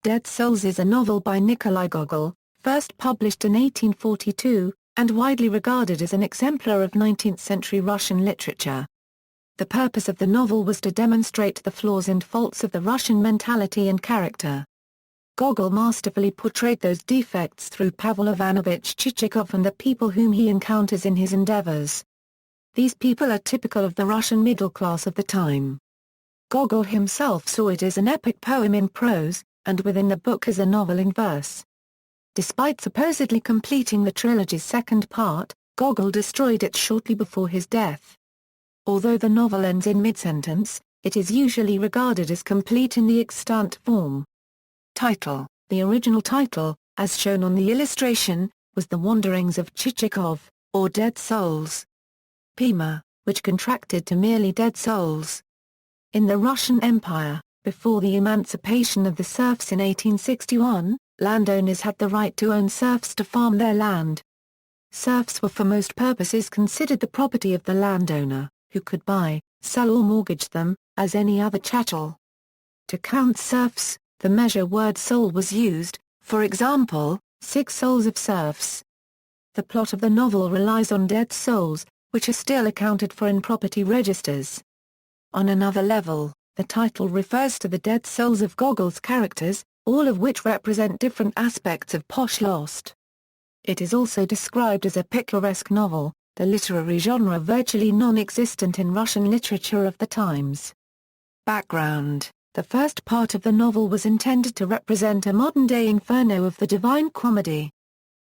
Dead Souls is a novel by Nikolai Gogol, first published in 1842, and widely regarded as an exemplar of 19th-century Russian literature. The purpose of the novel was to demonstrate the flaws and faults of the Russian mentality and character. Gogol masterfully portrayed those defects through Pavel Ivanovich Chichikov and the people whom he encounters in his endeavours. These people are typical of the Russian middle class of the time. Gogol himself saw it as an epic poem in prose, and within the book as a novel in verse. Despite supposedly completing the trilogy's second part, Gogol destroyed it shortly before his death. Although the novel ends in mid-sentence, it is usually regarded as complete in the extant form. Title: the original title, as shown on the illustration, was The Wanderings of Chichikov, or Dead Souls. Pima, which contracted to merely Dead Souls. In the Russian Empire, before the emancipation of the serfs in 1861, landowners had the right to own serfs to farm their land. Serfs were for most purposes considered the property of the landowner, who could buy, sell or mortgage them, as any other chattel. To count serfs, the measure word soul was used, for example, 6 souls of serfs. The plot of the novel relies on dead souls, which are still accounted for in property registers. On another level, the title refers to the dead souls of Gogol's characters, all of which represent different aspects of posh lost. It is also described as a picturesque novel, the literary genre virtually non-existent in Russian literature of the times. Background: the first part of the novel was intended to represent a modern-day inferno of the Divine Comedy.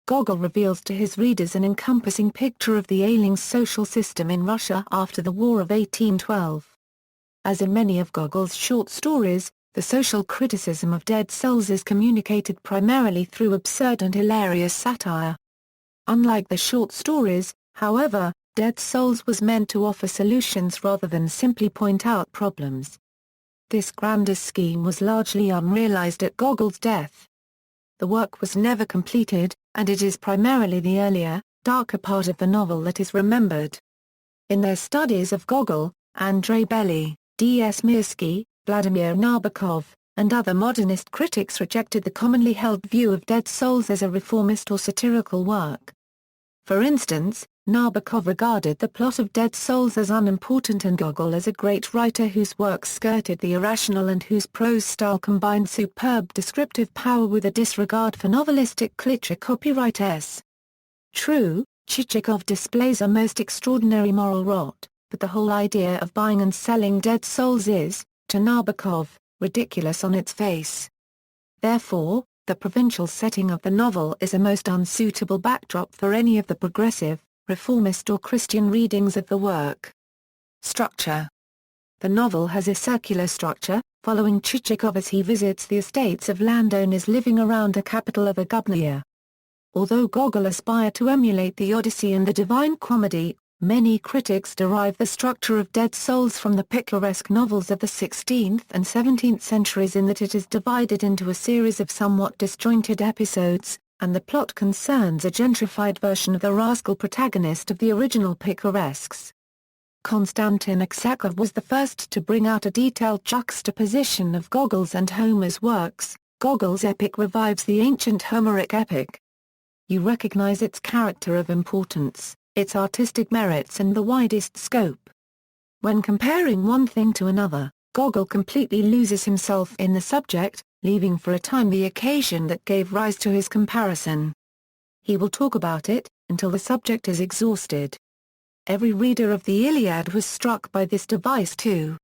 Gogol reveals to his readers an encompassing picture of the ailing social system in Russia after the War of 1812. As in many of Gogol's short stories, the social criticism of Dead Souls is communicated primarily through absurd and hilarious satire. Unlike the short stories, however, Dead Souls was meant to offer solutions rather than simply point out problems. This grander scheme was largely unrealized at Gogol's death. The work was never completed, and it is primarily the earlier, darker part of the novel that is remembered. In their studies of Gogol, Andrei Bely, D.S. Mirsky, Vladimir Nabokov, and other modernist critics rejected the commonly held view of Dead Souls as a reformist or satirical work. For instance, Nabokov regarded the plot of Dead Souls as unimportant and Gogol as a great writer whose works skirted the irrational and whose prose style combined superb descriptive power with a disregard for novelistic cliché copyright s. True, Chichikov displays a most extraordinary moral rot, but the whole idea of buying and selling dead souls is, to Nabokov, ridiculous on its face. Therefore, the provincial setting of the novel is a most unsuitable backdrop for any of the progressive, reformist or Christian readings of the work. Structure: the novel has a circular structure, following Chichikov as he visits the estates of landowners living around the capital of a gubernia. Although Gogol aspired to emulate the Odyssey and the Divine Comedy, many critics derive the structure of Dead Souls from the picaresque novels of the 16th and 17th centuries in that it is divided into a series of somewhat disjointed episodes, and the plot concerns a gentrified version of the rascal protagonist of the original picaresques. Konstantin Aksakov was the first to bring out a detailed juxtaposition of Gogol's and Homer's works. Gogol's epic revives the ancient Homeric epic. You recognize its character of importance, its artistic merits and the widest scope. When comparing one thing to another, Gogol completely loses himself in the subject, leaving for a time the occasion that gave rise to his comparison. He will talk about it, until the subject is exhausted. Every reader of the Iliad was struck by this device too.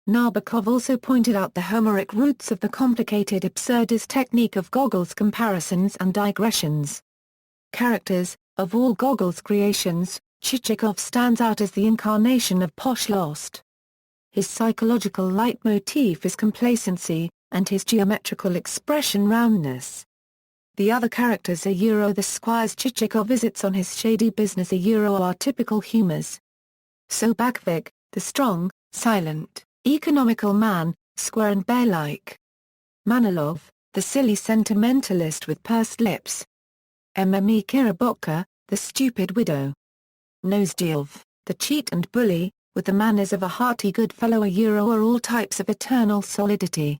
Nabokov also pointed out the Homeric roots of the complicated absurdist technique of Gogol's comparisons and digressions. Characters: of all Gogol's creations, Chichikov stands out as the incarnation of posh lost. His psychological leitmotif is complacency, and his geometrical expression roundness. The other characters are the squires Chichikov visits on his shady business are typical humours. Sobakvik, the strong, silent, economical man, square and bear-like. Manilov, the silly sentimentalist with pursed lips. Mme Kiribotka, the stupid widow. Nosdyov, the cheat and bully, with the manners of a hearty good fellow are all types of eternal solidity.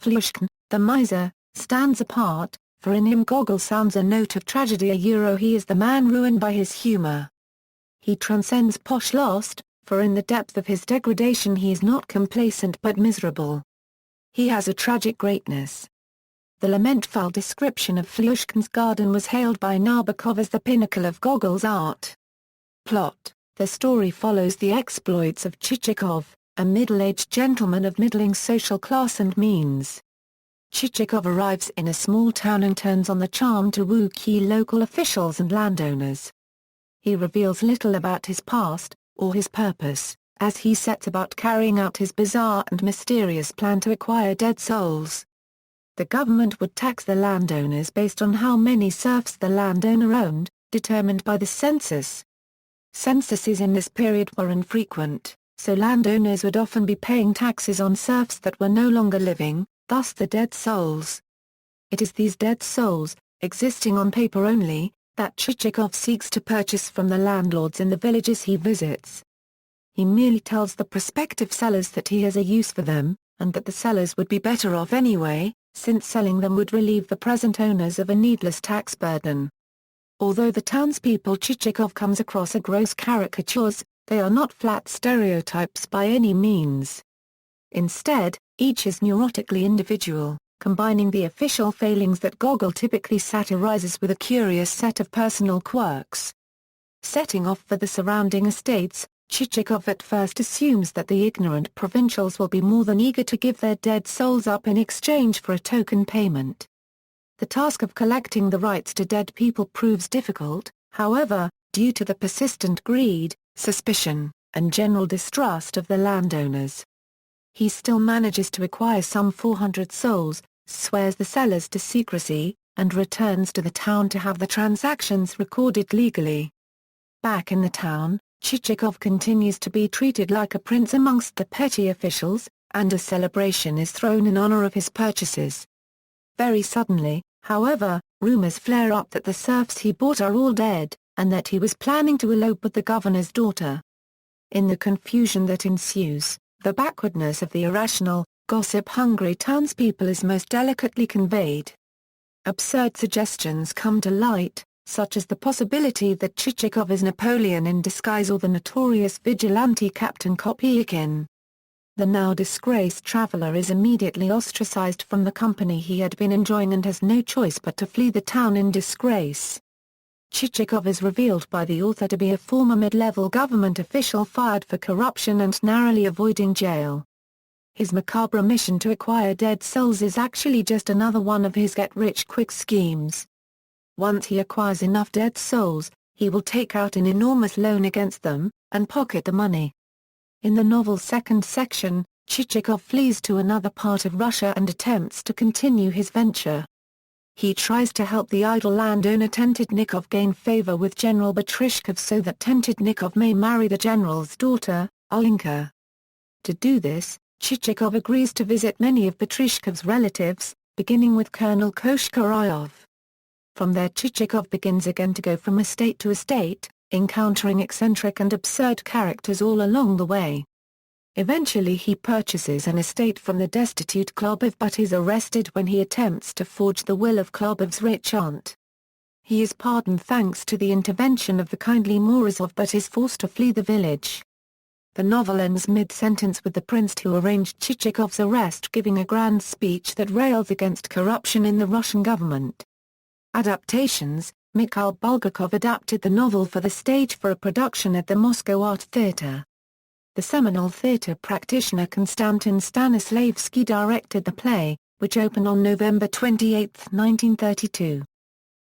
Flushkin, the miser, stands apart, for in him Gogol sounds a note of tragedy. He is the man ruined by his humour. He transcends posh lost, for in the depth of his degradation he is not complacent but miserable. He has a tragic greatness. The lamentful description of Flyushkin's garden was hailed by Nabokov as the pinnacle of Gogol's art. Plot: the story follows the exploits of Chichikov, a middle-aged gentleman of middling social class and means. Chichikov arrives in a small town and turns on the charm to woo key local officials and landowners. He reveals little about his past, or his purpose, as he sets about carrying out his bizarre and mysterious plan to acquire dead souls. The government would tax the landowners based on how many serfs the landowner owned, determined by the census. Censuses in this period were infrequent, so landowners would often be paying taxes on serfs that were no longer living, thus the dead souls. It is these dead souls, existing on paper only, that Chichikov seeks to purchase from the landlords in the villages he visits. He merely tells the prospective sellers that he has a use for them, and that the sellers would be better off anyway, since selling them would relieve the present owners of a needless tax burden. Although the townspeople Chichikov comes across are gross caricatures, they are not flat stereotypes by any means. Instead, each is neurotically individual, combining the official failings that Gogol typically satirizes with a curious set of personal quirks. Setting off for the surrounding estates, Chichikov at first assumes that the ignorant provincials will be more than eager to give their dead souls up in exchange for a token payment. The task of collecting the rights to dead people proves difficult, however, due to the persistent greed, suspicion, and general distrust of the landowners. He still manages to acquire some 400 souls, swears the sellers to secrecy, and returns to the town to have the transactions recorded legally. Back in the town, Chichikov continues to be treated like a prince amongst the petty officials, and a celebration is thrown in honor of his purchases. Very suddenly, however, rumors flare up that the serfs he bought are all dead, and that he was planning to elope with the governor's daughter. In the confusion that ensues, the backwardness of the irrational, gossip-hungry townspeople is most delicately conveyed. Absurd suggestions come to light, such as the possibility that Chichikov is Napoleon in disguise or the notorious vigilante Captain Kopeikin. The now disgraced traveler is immediately ostracized from the company he had been enjoying and has no choice but to flee the town in disgrace. Chichikov is revealed by the author to be a former mid-level government official fired for corruption and narrowly avoiding jail. His macabre mission to acquire dead souls is actually just another one of his get-rich-quick schemes. Once he acquires enough dead souls, he will take out an enormous loan against them, and pocket the money. In the novel's second section, Chichikov flees to another part of Russia and attempts to continue his venture. He tries to help the idle landowner Tentadnikov gain favor with General Batrishkov so that Tentadnikov may marry the general's daughter, Olenka. To do this, Chichikov agrees to visit many of Batrishkov's relatives, beginning with Colonel Koshkaryov. From there Chichikov begins again to go from estate to estate, encountering eccentric and absurd characters all along the way. Eventually he purchases an estate from the destitute Klobov but is arrested when he attempts to forge the will of Klobov's rich aunt. He is pardoned thanks to the intervention of the kindly Morozov but is forced to flee the village. The novel ends mid-sentence with the prince who arranged Chichikov's arrest giving a grand speech that rails against corruption in the Russian government. Adaptations: Mikhail Bulgakov adapted the novel for the stage for a production at the Moscow Art Theatre. The seminal theatre practitioner Konstantin Stanislavski directed the play, which opened on November 28, 1932.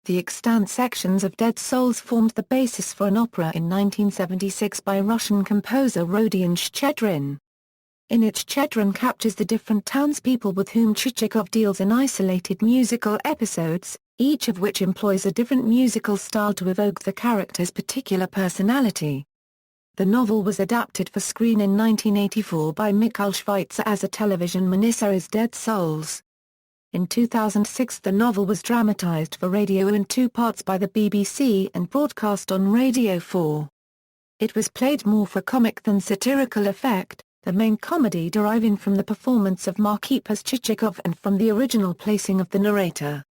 The extant sections of Dead Souls formed the basis for an opera in 1976 by Russian composer Rodion Shchedrin. In it Shchedrin captures the different townspeople with whom Chichikov deals in isolated musical episodes, each of which employs a different musical style to evoke the character's particular personality. The novel was adapted for screen in 1984 by Mikhail Schweitzer as a television miniseries Dead Souls. In 2006 the novel was dramatized for radio in 2 parts by the BBC and broadcast on Radio 4. It was played more for comic than satirical effect, the main comedy deriving from the performance of Marquis Chichikov and from the original placing of the narrator.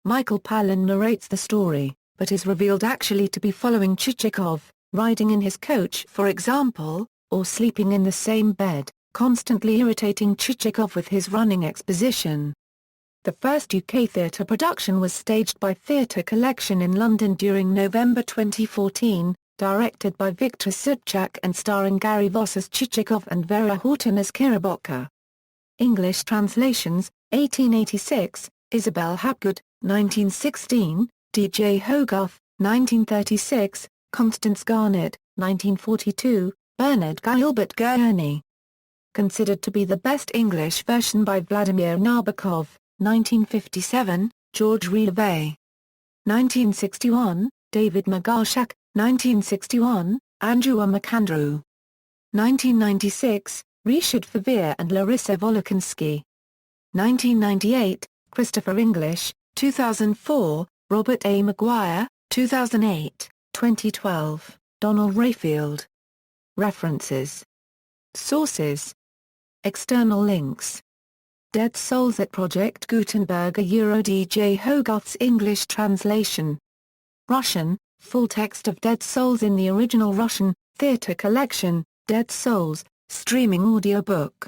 Michael Palin narrates the story, but is revealed actually to be following Chichikov, riding in his coach for example, or sleeping in the same bed, constantly irritating Chichikov with his running exposition. The first UK theatre production was staged by Theatre Collection in London during November 2014, directed by Victor Subchak and starring Gary Voss as Chichikov and Vera Horton as Kiriboka. English translations, 1886, Isabel Hapgood, 1916, D.J. Hogarth, 1936, Constance Garnett, 1942, Bernard Gilbert Gurney. Considered to be the best English version by Vladimir Nabokov, 1957, George Rivet. 1961, David Magarshak, 1961, Andrew McAndrew. 1996, Richard Favre and Larissa Volokinsky. 1998, Christopher English, 2004, Robert A. Maguire, 2008, 2012, Donald Rayfield. References. Sources. External links. Dead Souls at Project Gutenberg D.J. Hogarth's English translation. Russian, full text of Dead Souls in the original Russian, Theatre Collection, Dead Souls, streaming audiobook.